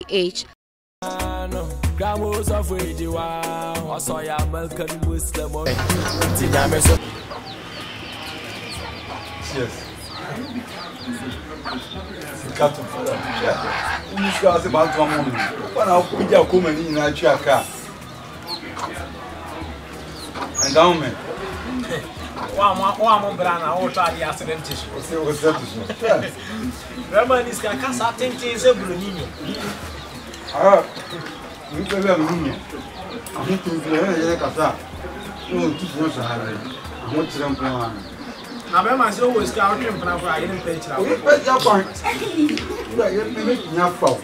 H. Gramos of radio, I saw ya American Muslim. Yes. Cut off. This guy's about 1 moment. When I'll put your coming in a car. Endowment. One brana, all try the accident tissue. What's that? Roman is going to cast out 10 things every minute. We can have a union. I need to be a casa. No, 2 months. I want to jump on. I always got him for I didn't pay it. Where's your point? You're making your fault.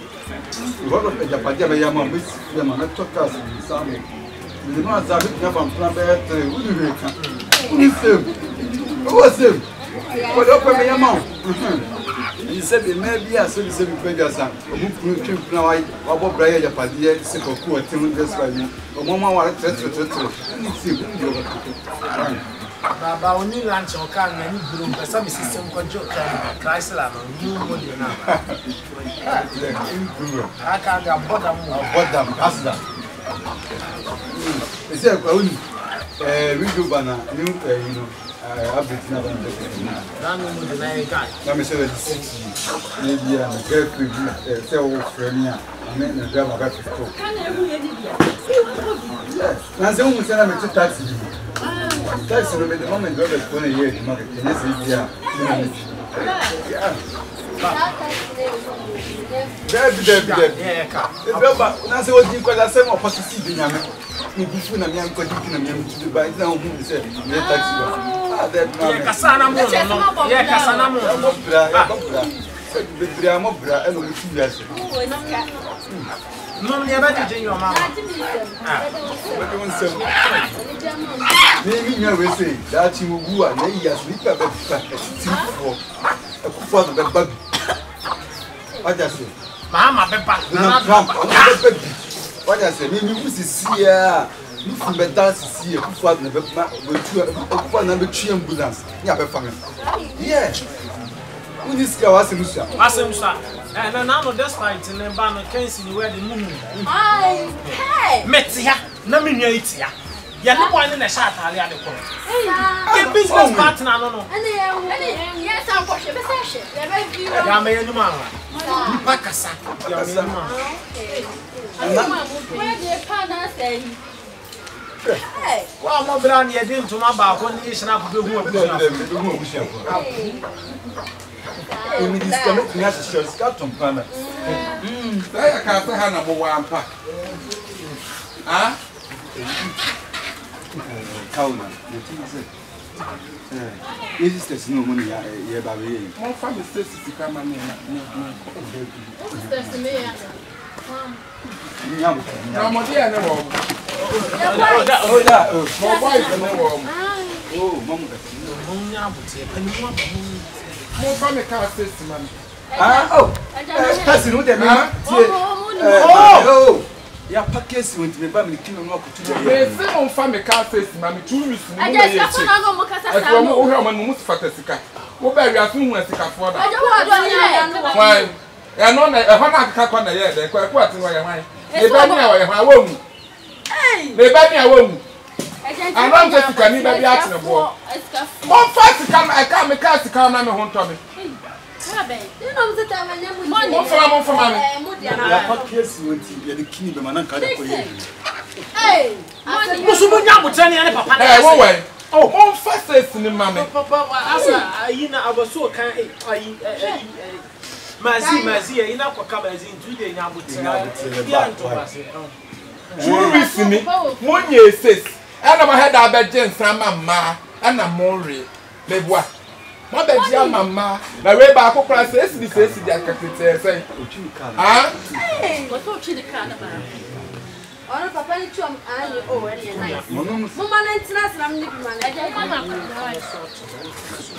What of the Japajama Yama with them on a talk us in some. You know, I'm from Flambert. Who do you reckon? Who was him? What open my mouth? He said, maybe I saw the same figures. Who came now? I will buy a padia, sick of poor thing just by me. But Mamma wanted to Baba, only lunch or can any bloom, but some system control Chrysler, new model now. I can't get bottom, pass that. It's a video banner, new, update now. Let me say that 6 maybe a girlfriend, sell friend, and then a driver back to school. Yes, now someone said I'm a taxi. Taxi, the moment driver is going to hear the market, and this is yeah. Now, so what you call that same opportunity, you before I'm young, continuing to buy down who said, that Cassana, no, never in your mouth. Maybe you will say that you who are years with a for the baby. What I say, Mamma, what I say, maybe you see here. You from the dance here, who fought never with number 3 ambulance. Yeah, who this guy was in and now that's fight in the banner can't see where the moon. Hey, Metia, Naminia. You're not one in a shot. Your business partner, no. Yes, I'm watching the session. I'm a young man. Pacasa. Where the partner say? Hey, well, my brand, you didn't to my back when you should have to do this coming to show Scott on Pana. I can't have number 1 pack. Ah? Kauna, this is no money. Yeah, baby. My family says to come and more from the car system. Oh, cousin, what oh, yeah, packets went to the family kingdom. They say on family car system, I'm 2 weeks. I just almost fatastica. What by your phone was the car for that? Why? I know that a hundred car on the year, they're quite in my mind. They buy me I won't. They buy me I won't. I don't just can even be asking about. More fast to come, I can't make cars to come and home to me. you know the time I never More for money. The king of an Hey, I oh, more fast in the mammy. Papa, I was so kind. Mazia, you know, for in 2 days now. You listen me. 1 year says, I never had a bad gent, Mamma, and I'm more real. They what? My bad, Mamma. My way back up, I says, this is the say, ah, hey, what's what you the kind of man? Or Papa, and you already nice. Mamma, it's not I'm living man.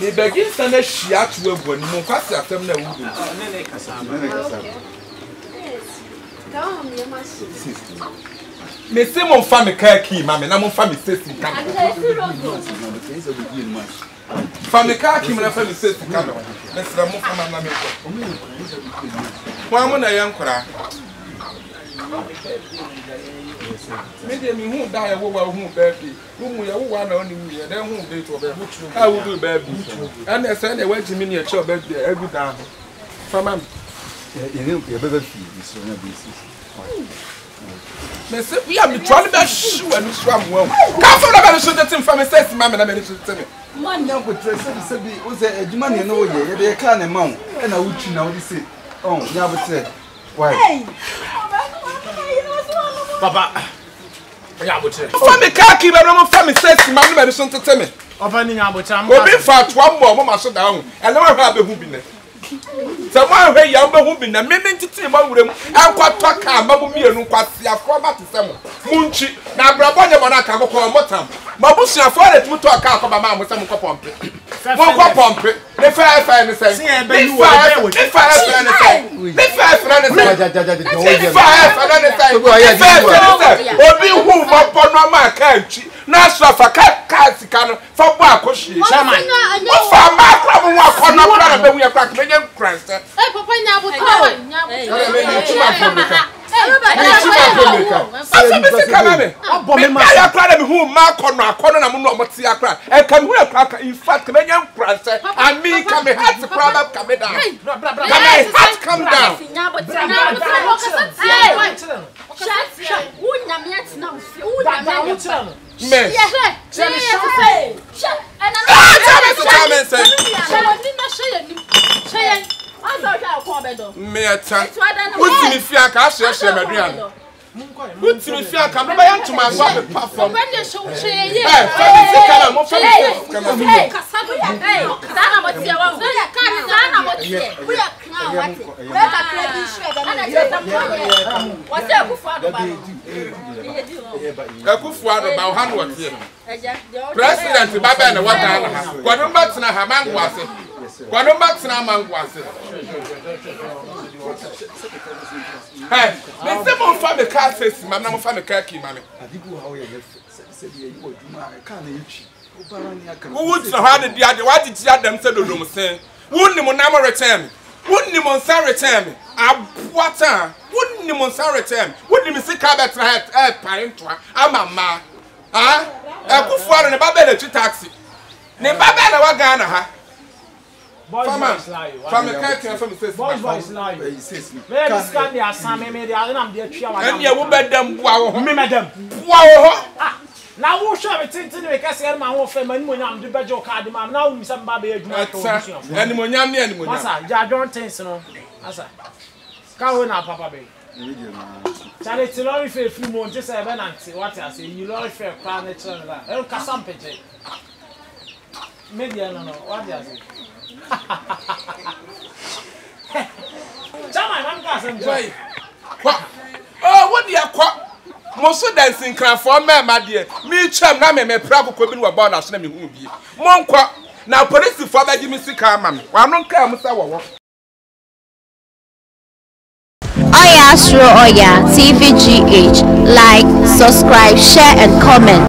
They begin to send a shiat to a one more fast after them. Come, you must. Me say mon family car key, mammy, na mon family system come. Family car key, my family system come. Let's remove from my name. One when I am cry. Me dey me hu da ya wo wa hu baby. Mu ya wo wa na oni mu ya den hu dey to baby. I will do baby. And I say na we jimi na cho baby every down. Fama me. You better feel this one be this. Me say we am trying to show and swam well. Come for na be show the thing for me say mama na me show the thing. Man na go dress say be o say adwuma ne no ye dey ka na ma wo e na wo twi na wo say oh nya bo say why Papa ya bo tire for me car keep no for me say mama na me show the thing. Papa ni nya bo tire Obi fa to am mo so da ho e na wa ha be hu bi ne. Someone where you are who been a minute to see my room. I'm quite talk about me and quite after some Munchi. Now, Brabon, Monaca, Motam. Mabusia for it to talk about my mom with some pump. One pump it. The fire fire say, the fire come down. What's me fear come by to my wife platform. President Baba and what hey, me say mo fa me car face, ma na mo fa me car key ma me. Adigu how you say you do ma ka na yichi. Obarani aka. Wo would na ha de dia what did ya dem say dodom say. Wo ni mo na mo return. Wo ni mo san return me. Aboata. Wo ni mo san return. Wo ni me say car bet na head pine to amama. Ah? Ekufuaro ne baba na taxi. Ne baba na wa Ghana ha. Boys lie. From the car from the boys lie. He says me. Me scan the assignment me dey am dey twa wa. And ye wo bedam bua wo. Me madam. Bua wo. Ah. Na wo show me tintin we ka say ma wo fe ma ni mo nyam de bejo card ma na wo mi sam ba be adwuma to busu. Ani mo nyam ni ani mo nyam. Masa ja don things no. Asa. Ka wo na papa be. Chale ti lori fe free mo nti say be nanti what I say you lori fe kwa na channel la. E ka sam peje. Media no what I say. Chama man ka sem joy. Oh, what dia kwa? Mo so dancing cran for me ma de. Me cham na me pra kokko bi no ba na so na me hu bi. Mo nkwa na police for ba gi me sika ma me. Wa no nka am sa wo wo. Oya Astro Oya TVGH, like, subscribe, share and comment.